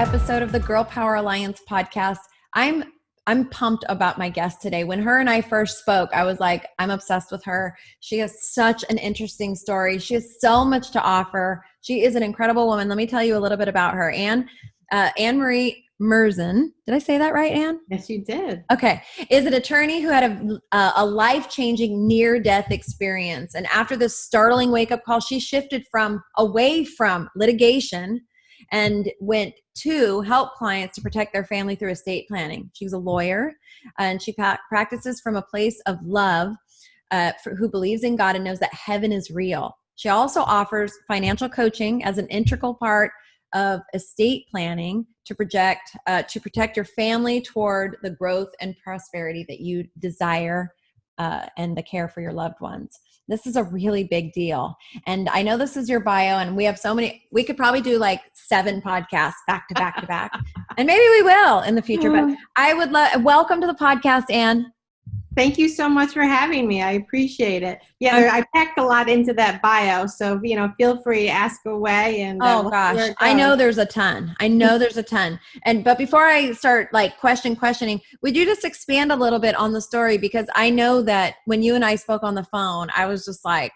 episode of the Girl Power Alliance podcast. I'm pumped about my guest today. When her and I first spoke, I was like, I'm obsessed with her. She has such an interesting story. She has so much to offer. She is an incredible woman. Let me tell you a little bit about her. Ann-Marie Murzin. Did I say that right, Ann? Yes, you did. Okay. Is an attorney who had a life-changing near-death experience. And after this startling wake-up call, she shifted away from litigation and went to help clients to protect their family through estate planning. She was a lawyer, and she practices from a place of love who believes in God and knows that heaven is real. She also offers financial coaching as an integral part of estate planning to protect your family toward the growth and prosperity that you desire and the care for your loved ones. This is a really big deal. And I know this is your bio, and we have so many, we could probably do like 7 podcasts back to back to back. And maybe we will in the future, but I would welcome to the podcast, Ann. Thank you so much for having me. I appreciate it. Yeah, I packed a lot into that bio, so feel free to ask away. And gosh, I know there's a ton. But before I start like questioning, would you just expand a little bit on the story? Because I know that when you and I spoke on the phone, I was just like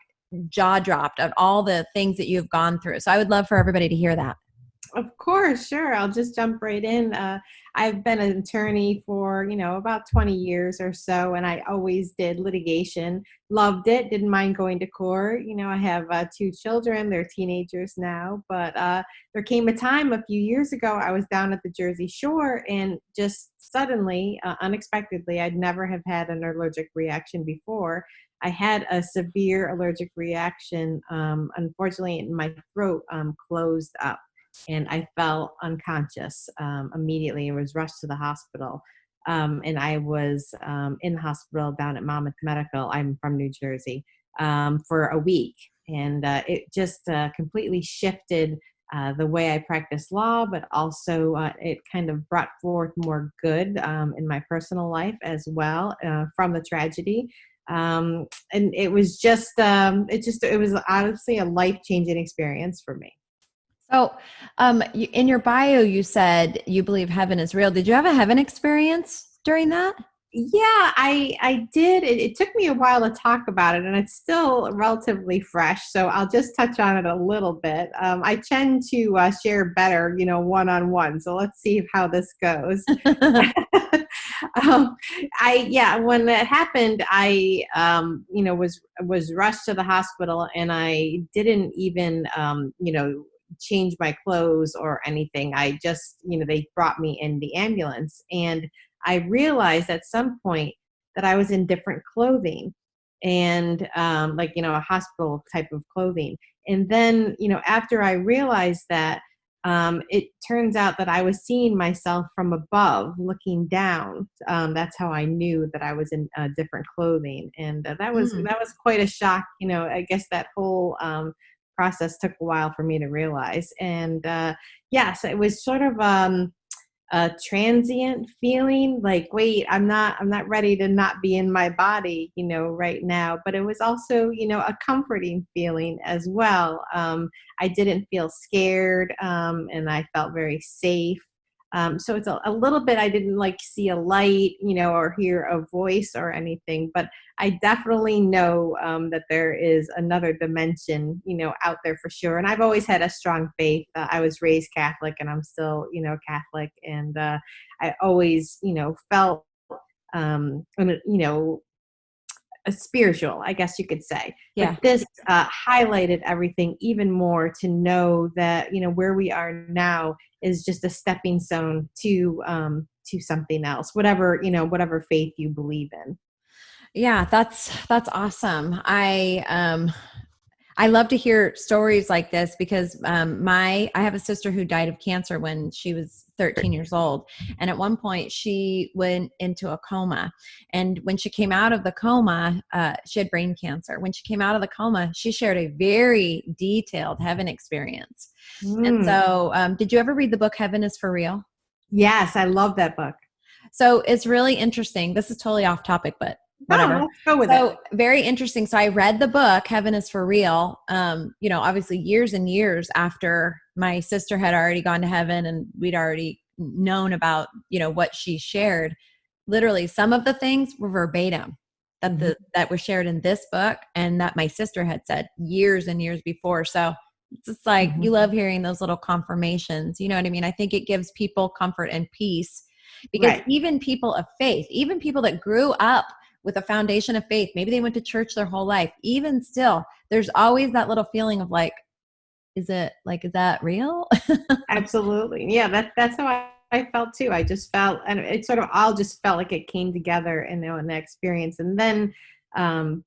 jaw dropped at all the things that you've gone through. So I would love for everybody to hear that. Of course, sure. I'll just jump right in. I've been an attorney for, about 20 years or so, and I always did litigation. Loved it. Didn't mind going to court. I have 2 children. They're teenagers now, but there came a time a few years ago, I was down at the Jersey Shore, and just suddenly, unexpectedly, I'd never have had an allergic reaction before. I had a severe allergic reaction. Unfortunately, my throat closed up, and I fell unconscious immediately and was rushed to the hospital. And I was in the hospital down at Monmouth Medical. I'm from New Jersey for a week. And it just completely shifted the way I practice law, but also it kind of brought forth more good in my personal life as well from the tragedy. And it was it was honestly a life-changing experience for me. So in your bio, you said you believe heaven is real. Did you have a heaven experience during that? Yeah, I did. It took me a while to talk about it, and it's still relatively fresh. So I'll just touch on it a little bit. I tend to share better, one-on-one. So let's see how this goes. When that happened, I was rushed to the hospital, and I didn't even change my clothes or anything. I just, they brought me in the ambulance, and I realized at some point that I was in different clothing and a hospital type of clothing. And then, after I realized that, it turns out that I was seeing myself from above looking down. That's how I knew that I was in different clothing. And that was quite a shock. I guess that whole process took a while for me to realize. And yes, it was sort of a transient feeling, like, wait, I'm not ready to not be in my body, right now. But it was also, a comforting feeling as well. I didn't feel scared, and I felt very safe. So it's a little bit, I didn't see a light, or hear a voice or anything, but I definitely know that there is another dimension, out there for sure. And I've always had a strong faith. I was raised Catholic, and I'm still, Catholic. And I always, felt, a spiritual, I guess you could say. Yeah. But this highlighted everything even more, to know that, where we are now is just a stepping stone to something else, whatever faith you believe in. Yeah, that's awesome. I love to hear stories like this because I have a sister who died of cancer when she was 13 years old. And at one point she went into a coma. And when she came out of the coma, she had brain cancer. When she came out of the coma, she shared a very detailed heaven experience. And so did you ever read the book, Heaven is for Real? Yes, I love that book. So it's really interesting. This is totally off topic, but whatever. Let's go with it. Very interesting. So I read the book, Heaven is for Real, obviously years and years after my sister had already gone to heaven and we'd already known about, what she shared. Literally, some of the things were verbatim that was shared in this book and that my sister had said years and years before. So it's just like, you love hearing those little confirmations. You know what I mean? I think it gives people comfort and peace, because Right. even people of faith, even people that grew up with a foundation of faith, maybe they went to church their whole life, even still, there's always that little feeling of like, is that real? Absolutely. Yeah, that's how I felt too. I just felt, and it sort of all just felt like it came together, in that experience. And then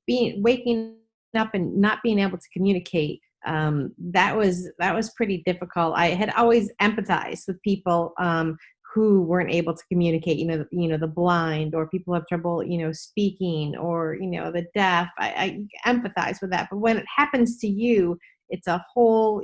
being waking up and not being able to communicate, that was pretty difficult. I had always empathized with people who weren't able to communicate. The blind, or people who have trouble, speaking, or the deaf. I empathize with that. But when it happens to you, it's a whole,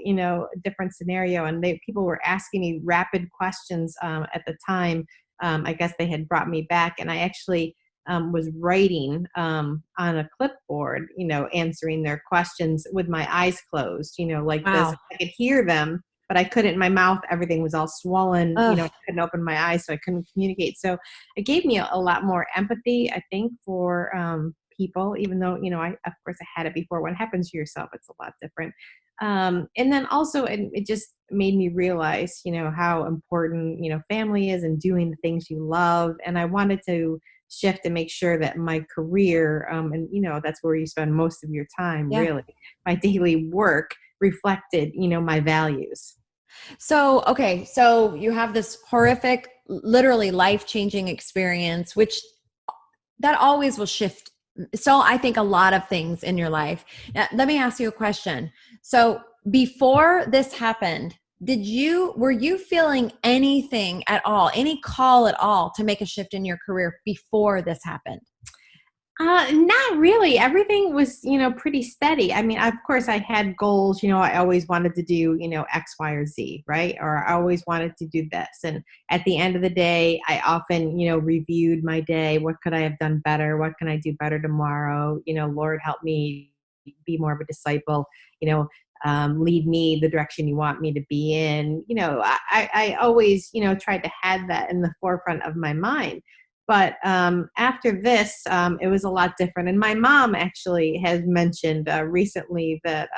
different scenario. And people were asking me rapid questions at the time. I guess they had brought me back, and I actually was writing on a clipboard, answering their questions with my eyes closed, like this. Wow. I could hear them, but I couldn't. My mouth, everything was all swollen. I Ugh. couldn't open my eyes, so I couldn't communicate. So it gave me a lot more empathy, I think, for people, even though, I, of course, I had it before. When it happens to yourself, it's a lot different. And then also, it just made me realize, how important, family is, and doing the things you love. And I wanted to shift and make sure that my career, and, that's where you spend most of your time, Yeah. really, my daily work reflected, my values. So, okay. So you have this horrific, literally life-changing experience, which that always will shift. So I think a lot of things in your life. Now, let me ask you a question. So before this happened, were you feeling anything at all, any call at all to make a shift in your career before this happened? Not really. Everything was, pretty steady. I mean, of course, I had goals. I always wanted to do, X, Y, or Z, right? Or I always wanted to do this. And at the end of the day, I often, reviewed my day. What could I have done better? What can I do better tomorrow? Lord, help me be more of a disciple. You know, lead me the direction you want me to be in. I always, tried to have that in the forefront of my mind. But after this, it was a lot different. And my mom actually has mentioned recently that,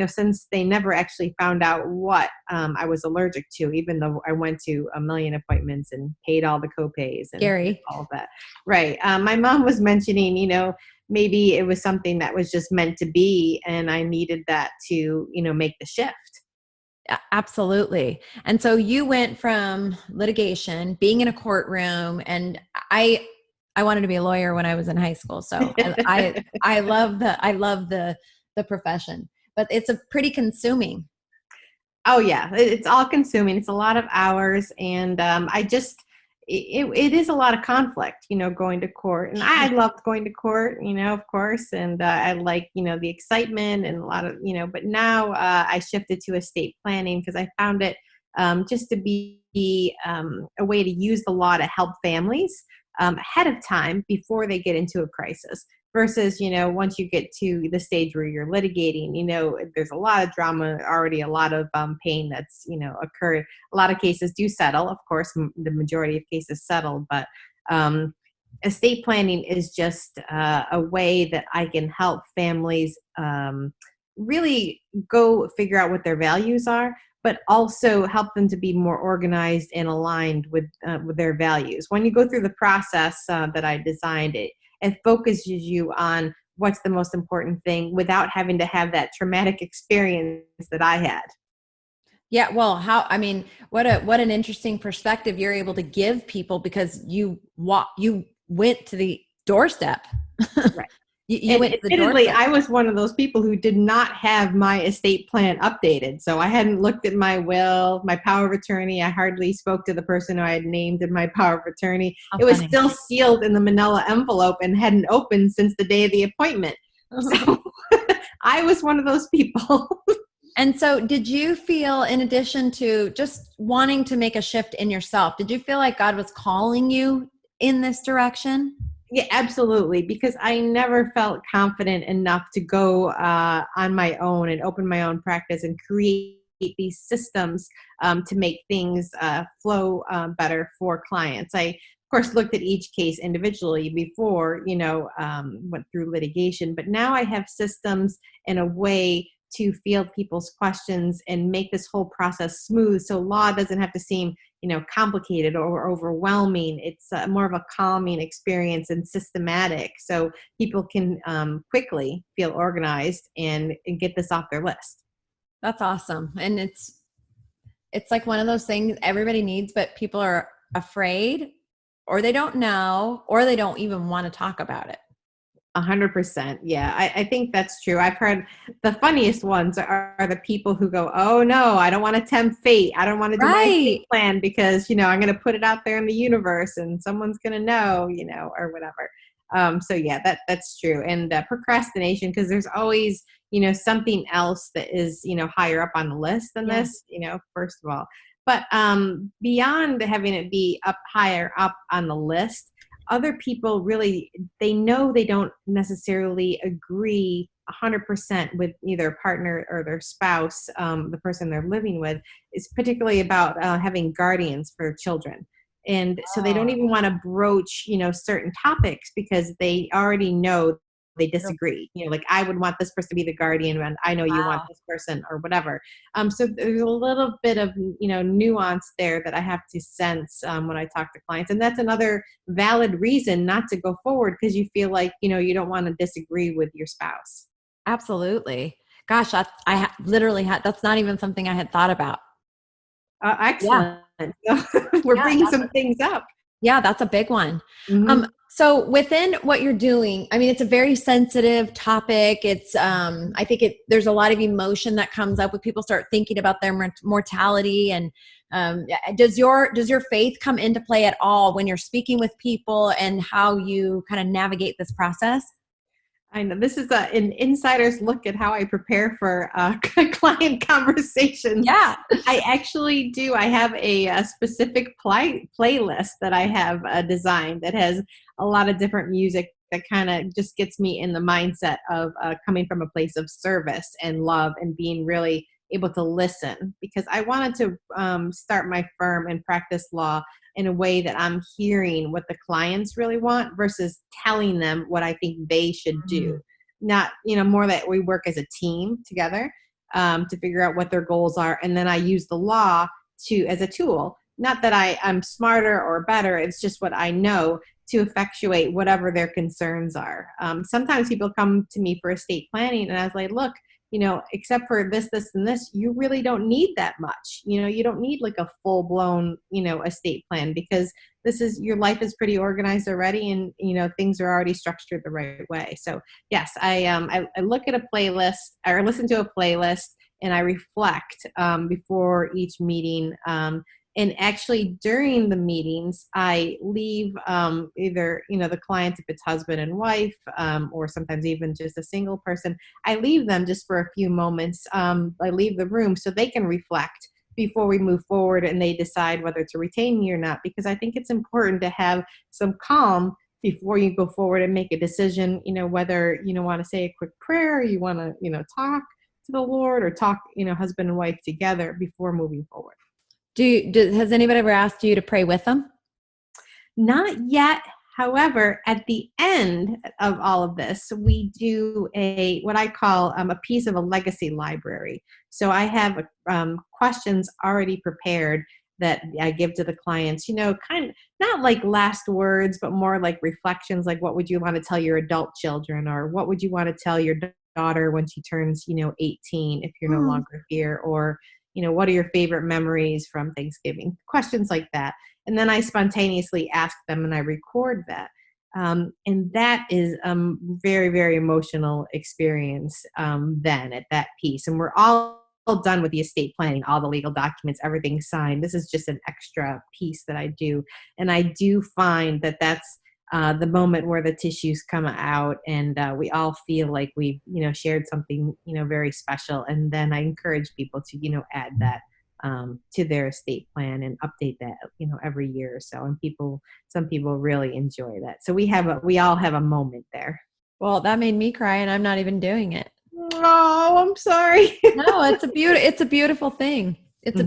since they never actually found out what I was allergic to, even though I went to a million appointments and paid all the copays and Scary. all of that. Right. My mom was mentioning, maybe it was something that was just meant to be. And I needed that to, make the shift. Absolutely. And so you went from litigation, being in a courtroom, and I wanted to be a lawyer when I was in high school. So I love the profession, but it's a pretty consuming. Oh yeah, it's all consuming. It's a lot of hours, and it is a lot of conflict, going to court. And I loved going to court, of course, and I like, the excitement and a lot of, But now I shifted to estate planning because I found it just to be a way to use the law to help families ahead of time before they get into a crisis. Versus, once you get to the stage where you're litigating, there's a lot of drama already, a lot of pain that's, occurred. A lot of cases do settle. Of course, the majority of cases settle, but estate planning is just a way that I can help families really go figure out what their values are, but also help them to be more organized and aligned with their values. When you go through the process that I designed, it focuses you on what's the most important thing without having to have that traumatic experience that I had. Yeah, well, what an interesting perspective you're able to give people, because you went to the doorstep. Right. You And went to the admittedly, doorstep. I was one of those people who did not have my estate plan updated. So I hadn't looked at my will, my power of attorney. I hardly spoke to the person who I had named in my power of attorney. How It was funny. still sealed in the manila envelope and hadn't opened since the day of the appointment. So I was one of those people. And so did you feel, in addition to just wanting to make a shift in yourself, did you feel like God was calling you in this direction? Yeah, absolutely. Because I never felt confident enough to go on my own and open my own practice and create these systems to make things flow better for clients. I, of course, looked at each case individually before, went through litigation, but now I have systems in a way to field people's questions and make this whole process smooth, so law doesn't have to seem complicated or overwhelming. It's more of a calming experience and systematic, so people can quickly feel organized and get this off their list. That's awesome. And it's like one of those things everybody needs, but people are afraid, or they don't know, or they don't even want to talk about it. 100%. Yeah, I think that's true. I've heard the funniest ones are the people who go, oh no, I don't want to tempt fate. I don't want to do my estate plan because, I'm going to put it out there in the universe and someone's going to know, or whatever. So yeah, that's true. And procrastination, because there's always, something else that is, higher up on the list than this, first of all. But beyond having it be up higher up on the list, other people really, they know they don't necessarily agree 100% with either a partner or their spouse, the person they're living with, is particularly about having guardians for children. And so they don't even want to broach, certain topics because they already know they disagree. Like, I would want this person to be the guardian and I know you want this person or whatever. So there's a little bit of, nuance there that I have to sense when I talk to clients. And that's another valid reason not to go forward, because you feel like, you don't want to disagree with your spouse. Absolutely. Gosh, literally that's not even something I had thought about. Excellent. Yeah. We're bringing some things up. Yeah, that's a big one. Mm-hmm. So within what you're doing, I mean, it's a very sensitive topic. It's, I think there's a lot of emotion that comes up when people start thinking about their mortality. And does your faith come into play at all when you're speaking with people and how you kind of navigate this process? I know this is an insider's look at how I prepare for client conversations. Yeah, I actually do. I have a specific playlist that I have designed that has a lot of different music that kind of just gets me in the mindset of coming from a place of service and love and being really able to listen, because I wanted to start my firm and practice law in a way that I'm hearing what the clients really want versus telling them what I think they should do. Not, more that we work as a team together to figure out what their goals are. And then I use the law as a tool. Not that I'm smarter or better. It's just what I know to effectuate whatever their concerns are. Sometimes people come to me for estate planning and I was like, look, except for this, and this, you really don't need that much. You don't need like a full blown, estate plan, because your life is pretty organized already, and, things are already structured the right way. So yes, I look at a playlist or listen to a playlist and I reflect before each meeting. And actually during the meetings, I leave either, the clients, if it's husband and wife, or sometimes even just a single person, I leave them just for a few moments. I leave the room so they can reflect before we move forward and they decide whether to retain me or not, because I think it's important to have some calm before you go forward and make a decision, whether you want to say a quick prayer, or you want to, talk to the Lord, or talk, husband and wife together before moving forward. Has anybody ever asked you to pray with them? Not yet. However, at the end of all of this, we do what I call a piece of a legacy library. So I have questions already prepared that I give to the clients, kind of not like last words, but more like reflections, like what would you want to tell your adult children, or what would you want to tell your daughter when she turns, 18, if you're no longer here, or what are your favorite memories from Thanksgiving? Questions like that. And then I spontaneously ask them and I record that. And that is a very, very emotional experience then at that piece. And we're all done with the estate planning, all the legal documents, everything signed. This is just an extra piece that I do. And I do find that that's the moment where the tissues come out and we all feel like we've, shared something, very special. And then I encourage people to, add that to their estate plan and update that, every year or so. And some people really enjoy that. So we all have a moment there. Well, that made me cry and I'm not even doing it. Oh, I'm sorry. No, it's a beautiful thing. Mhm. It's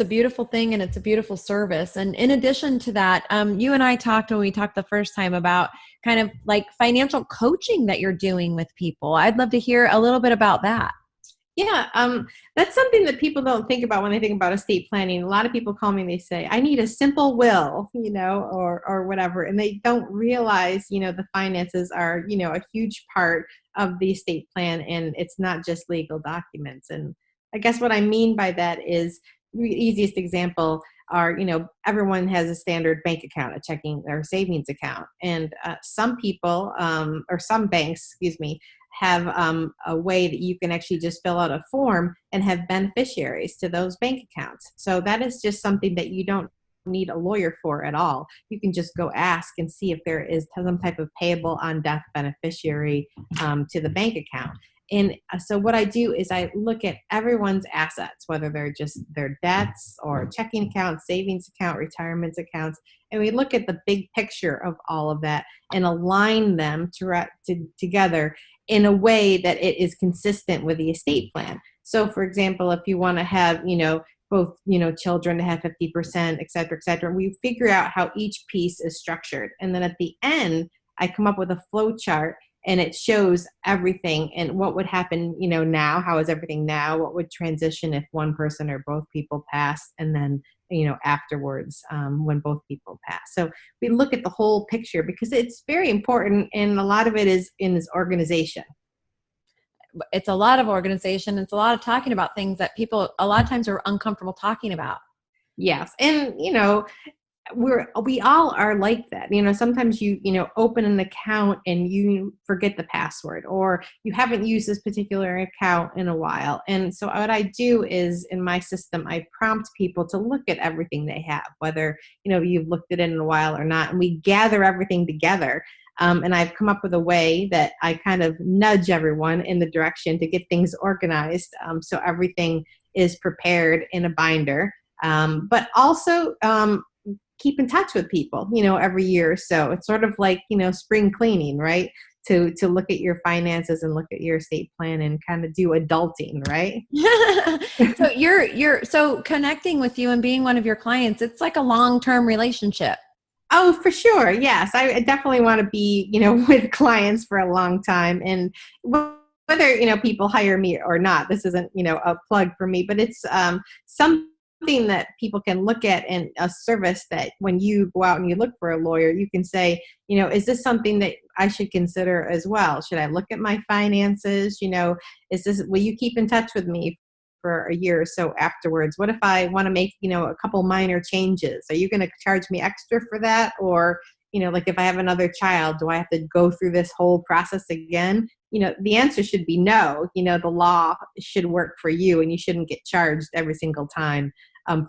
a beautiful thing, and it's a beautiful service. And in addition to that, you and I talked when we talked the first time about kind of like financial coaching that you're doing with people. I'd love to hear a little bit about that. Yeah, that's something that people don't think about when they think about estate planning. A lot of people call me and they say, "I need a simple will," or whatever, and they don't realize, the finances are, a huge part of the estate plan, and it's not just legal documents. And I guess what I mean by that is the easiest example are, everyone has a standard bank account, a checking or savings account, and some people, or some banks, excuse me, have a way that you can actually just fill out a form and have beneficiaries to those bank accounts. So that is just something that you don't need a lawyer for at all. You can just go ask and see if there is some type of payable on death beneficiary to the bank account. And so what I do is I look at everyone's assets, whether they're just their debts or checking accounts, savings account, retirement accounts, and we look at the big picture of all of that and align them together in a way that it is consistent with the estate plan. So for example, if you want to have, both, children to have 50%, et cetera, we figure out how each piece is structured. And then at the end, I come up with a flow chart and it shows everything and what would happen, now, how is everything now, what would transition if one person or both people pass, and then, afterwards, when both people pass. So we look at the whole picture because it's very important, and a lot of it is in this organization. It's a lot of organization. It's a lot of talking about things that people a lot of times are uncomfortable talking about. Yes. And, we all are like that. Sometimes you open an account and you forget the password, or you haven't used this particular account in a while. And so what I do is in my system, I prompt people to look at everything they have, whether, you've looked at it in a while or not. And we gather everything together. And I've come up with a way that I kind of nudge everyone in the direction to get things organized. So everything is prepared in a binder. But also, keep in touch with people, every year or so. It's sort of like, spring cleaning, right? To look at your finances and look at your estate plan and kind of do adulting, right? So so connecting with you and being one of your clients, it's like a long-term relationship. Oh, for sure. Yes. I definitely want to be, with clients for a long time. And whether, people hire me or not, this isn't, a plug for me, but it's something that people can look at, and a service that when you go out and you look for a lawyer, you can say, is this something that I should consider as well? Should I look at my finances? Will you keep in touch with me for a year or so afterwards? What if I want to make, a couple minor changes? Are you going to charge me extra for that? Or, like if I have another child, do I have to go through this whole process again? The answer should be no. The law should work for you, and you shouldn't get charged every single time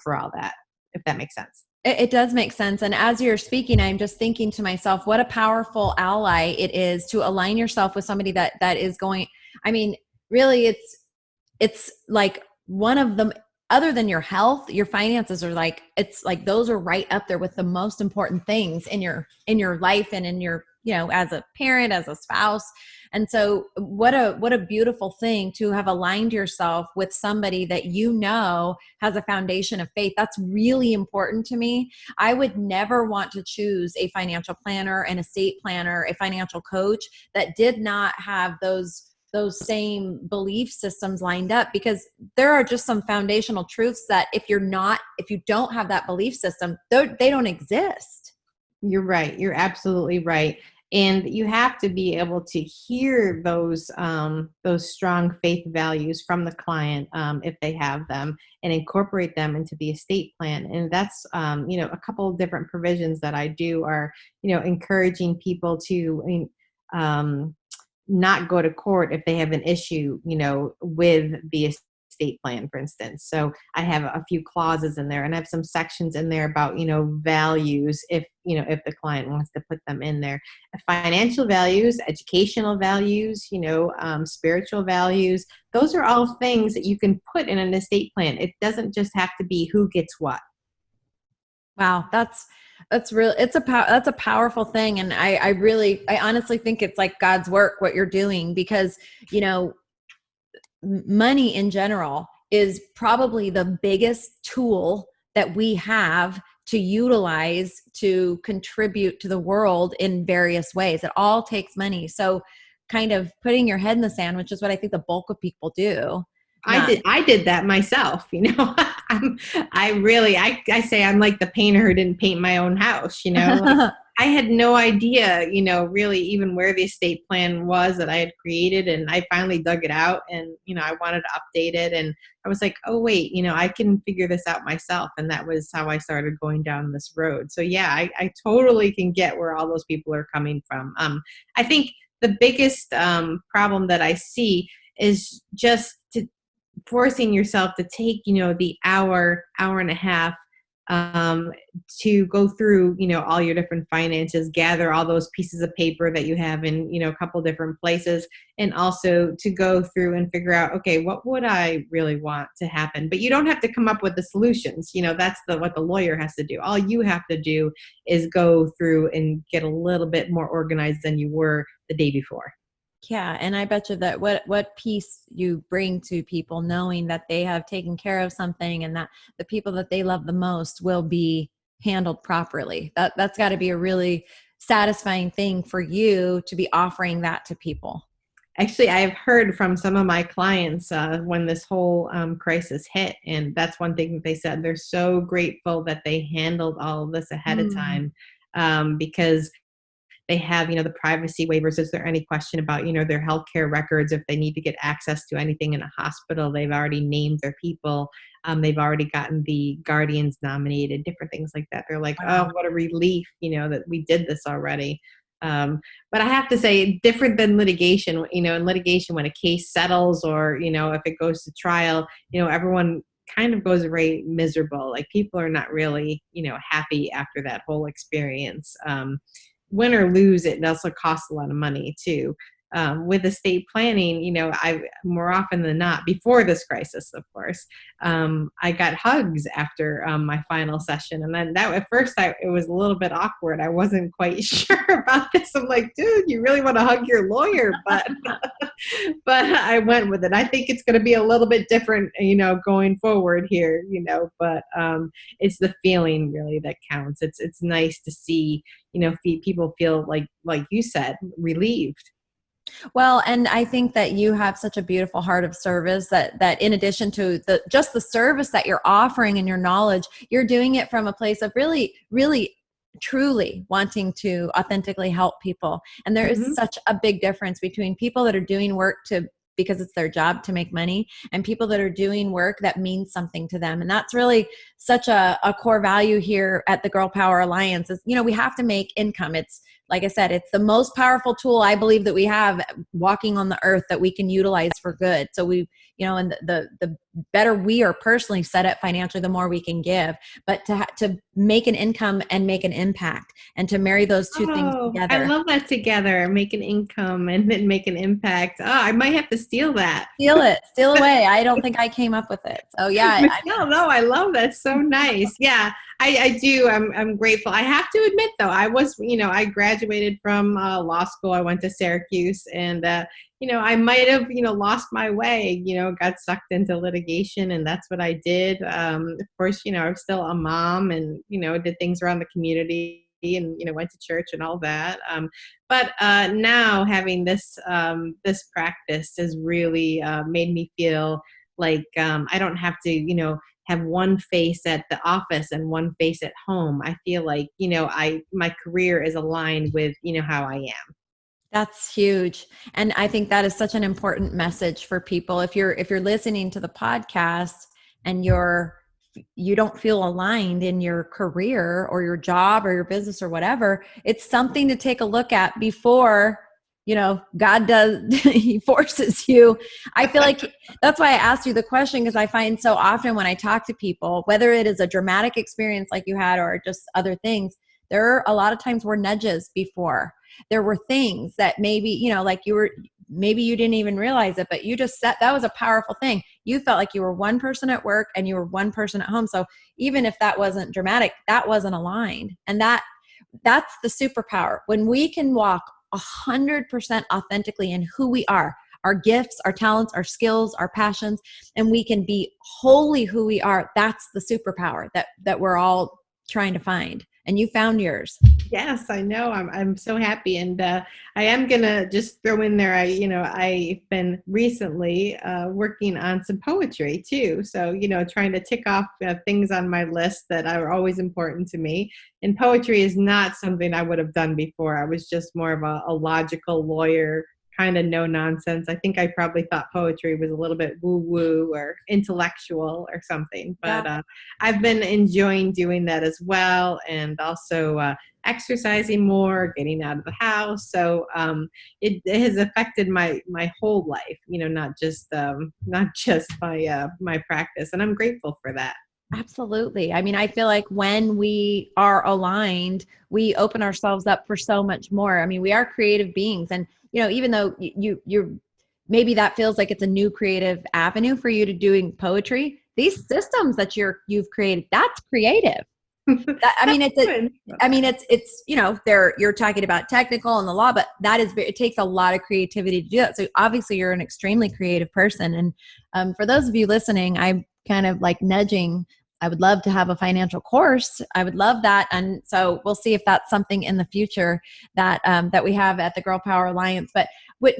for all that, if that makes sense. It does make sense. And as you're speaking, I'm just thinking to myself, what a powerful ally it is to align yourself with somebody that is going, I mean, really it's like one of them, other than your health, your finances are like, it's like those are right up there with the most important things in your life and in your, as a parent, as a spouse. And so what a beautiful thing to have aligned yourself with somebody that has a foundation of faith. That's really important to me. I would never want to choose a financial planner, an estate planner, a financial coach that did not have those same belief systems lined up, because there are just some foundational truths that if you don't have that belief system, they don't exist. You're right. You're absolutely right. And you have to be able to hear those strong faith values from the client, if they have them, and incorporate them into the estate plan. And that's a couple of different provisions that I do are encouraging people to not go to court if they have an issue, with the estate plan, for instance. So I have a few clauses in there, and I have some sections in there about, values, if the client wants to put them in there. Financial values, educational values, spiritual values. Those are all things that you can put in an estate plan. It doesn't just have to be who gets what. Wow, that's real. That's a powerful thing, and I honestly think it's like God's work what you're doing, because money in general is probably the biggest tool that we have to utilize to contribute to the world in various ways. It all takes money. So kind of putting your head in the sand, which is what I think the bulk of people do. Not I did that myself, I say I'm like the painter who didn't paint my own house, like I had no idea, really even where the estate plan was that I had created. And I finally dug it out and, I wanted to update it. And I was like, oh, wait, I can figure this out myself. And that was how I started going down this road. So yeah, I totally can get where all those people are coming from. I think the biggest problem that I see is just forcing yourself to take, the hour and a half to go through, all your different finances, gather all those pieces of paper that you have in, a couple different places, and also to go through and figure out, okay, what would I really want to happen? But you don't have to come up with the solutions. That's what the lawyer has to do. All you have to do is go through and get a little bit more organized than you were the day before. Yeah, and I bet you that what peace you bring to people, knowing that they have taken care of something and that the people that they love the most will be handled properly. That's got to be a really satisfying thing for you to be offering that to people. Actually, I've heard from some of my clients when this whole crisis hit, and that's one thing that they said. They're so grateful that they handled all of this ahead of Mm. time, because they have, the privacy waivers. Is there any question about, their healthcare records? If they need to get access to anything in a hospital, they've already named their people. They've already gotten the guardians nominated, different things like that. They're like, oh, Wow. what a relief, that we did this already. But I have to say, different than litigation, in litigation, when a case settles or, if it goes to trial, everyone kind of goes away miserable. Like people are not really, happy after that whole experience. Win or lose, it also costs a lot of money too. With estate planning, I more often than not, before this crisis, of course, I got hugs after my final session, and then that at first it was a little bit awkward. I wasn't quite sure about this. I'm like, dude, you really want to hug your lawyer, but but I went with it. I think it's going to be a little bit different, going forward here, but it's the feeling really that counts. It's nice to see, people feel like you said, relieved. Well, and I think that you have such a beautiful heart of service that in addition to the service that you're offering and your knowledge, you're doing it from a place of really, really truly wanting to authentically help people. And there is Mhm. such a big difference between people that are doing work because it's their job to make money, and people that are doing work that means something to them. And that's really such a core value here at the Girl Power Alliance is, we have to make income. It's like I said, it's the most powerful tool I believe that we have walking on the earth that we can utilize for good. So and the better we are personally set up financially, the more we can give. But to make an income and make an impact, and to marry those two things Oh, I together. love that together. Make an income and then make an impact. Oh, I might have to steal that. Steal away. I don't think I came up with it. So yeah, I No, no, I love that. So nice. Yeah, I do. I'm grateful. I have to admit, though, I was, I graduated from law school. I went to Syracuse, and I might have, lost my way. Got sucked into litigation, and that's what I did. Of course, I was still a mom, and did things around the community, and went to church and all that. But now having this practice has really made me feel like I don't have to, have one face at the office and one face at home. I feel like, my career is aligned with, how I am. That's huge. And I think that is such an important message for people. If you're listening to the podcast and you don't feel aligned in your career or your job or your business or whatever, it's something to take a look at before, God does, he forces you. I feel like that's why I asked you the question, because I find so often when I talk to people, whether it is a dramatic experience like you had or just other things, there are a lot of times were nudges before. There were things that maybe, maybe you didn't even realize it, but you just said that was a powerful thing. You felt like you were one person at work and you were one person at home. So even if that wasn't dramatic, that wasn't aligned. And that's the superpower. When we can walk 100% authentically in who we are, our gifts, our talents, our skills, our passions, and we can be wholly who we are. That's the superpower that we're all trying to find. And you found yours. Yes, I know. I'm so happy, and I am gonna just throw in there. I've been recently working on some poetry too. So trying to tick off things on my list that are always important to me. And poetry is not something I would have done before. I was just more of a logical lawyer, kind of no nonsense. I think I probably thought poetry was a little bit woo woo or intellectual or something. But I've been enjoying doing that as well, and also exercising more, getting out of the house. So it has affected my whole life. Not just my practice, and I'm grateful for that. Absolutely. I mean, I feel like when we are aligned, we open ourselves up for so much more. I mean, we are creative beings, and even though you're maybe that feels like it's a new creative avenue for you to doing poetry, these systems that you've created, that's creative. It's you're talking about technical and the law, but it takes a lot of creativity to do that. So obviously you're an extremely creative person. And for those of you listening, I'm kind of like nudging. I would love to have a financial course. I would love that. And so we'll see if that's something in the future that we have at the Girl Power Alliance. But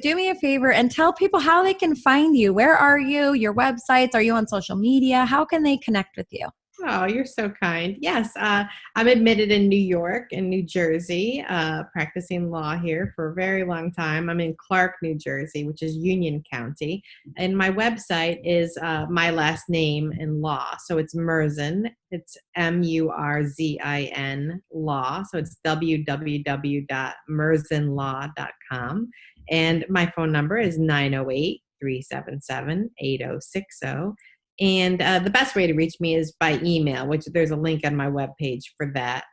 do me a favor and tell people how they can find you. Where are you? Your websites? Are you on social media? How can they connect with you? Oh, you're so kind. Yes, I'm admitted in New York and New Jersey, practicing law here for a very long time. I'm in Clark, New Jersey, which is Union County. And my website is my last name in law. So it's Murzin. It's Murzin law. So it's www.murzinlaw.com. And my phone number is 908-377-8060. And the best way to reach me is by email, which there's a link on my webpage for that,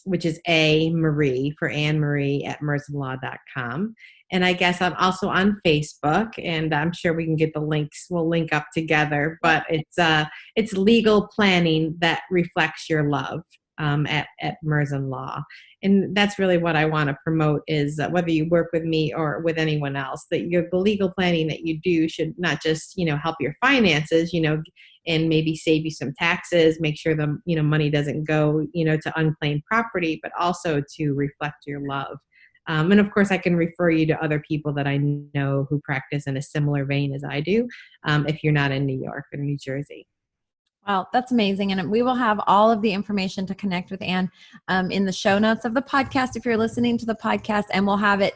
which is Marie for Ann-Marie at murzinlaw.com. And I guess I'm also on Facebook, and I'm sure we can get the links. We'll link up together, but it's legal planning that reflects your love at Murzin Law. And that's really what I want to promote is whether you work with me or with anyone else, that the legal planning that you do should not just, help your finances, and maybe save you some taxes, make sure the, money doesn't go, to unclaimed property, but also to reflect your love. And of course, I can refer you to other people that I know who practice in a similar vein as I do, if you're not in New York or New Jersey. Well, that's amazing. And we will have all of the information to connect with Ann in the show notes of the podcast if you're listening to the podcast. And we'll have it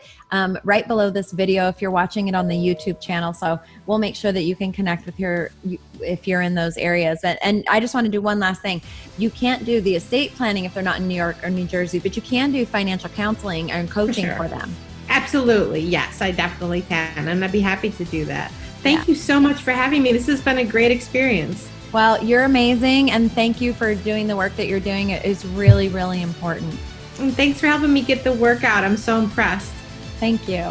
right below this video if you're watching it on the YouTube channel. So we'll make sure that you can connect with her if you're in those areas. And I just want to do one last thing. You can't do the estate planning if they're not in New York or New Jersey, but you can do financial counseling and coaching for them. Absolutely. Yes, I definitely can. And I'd be happy to do that. Thank you so much for having me. This has been a great experience. Well, you're amazing, and thank you for doing the work that you're doing. It is really, really important. And thanks for helping me get the work out. I'm so impressed. Thank you.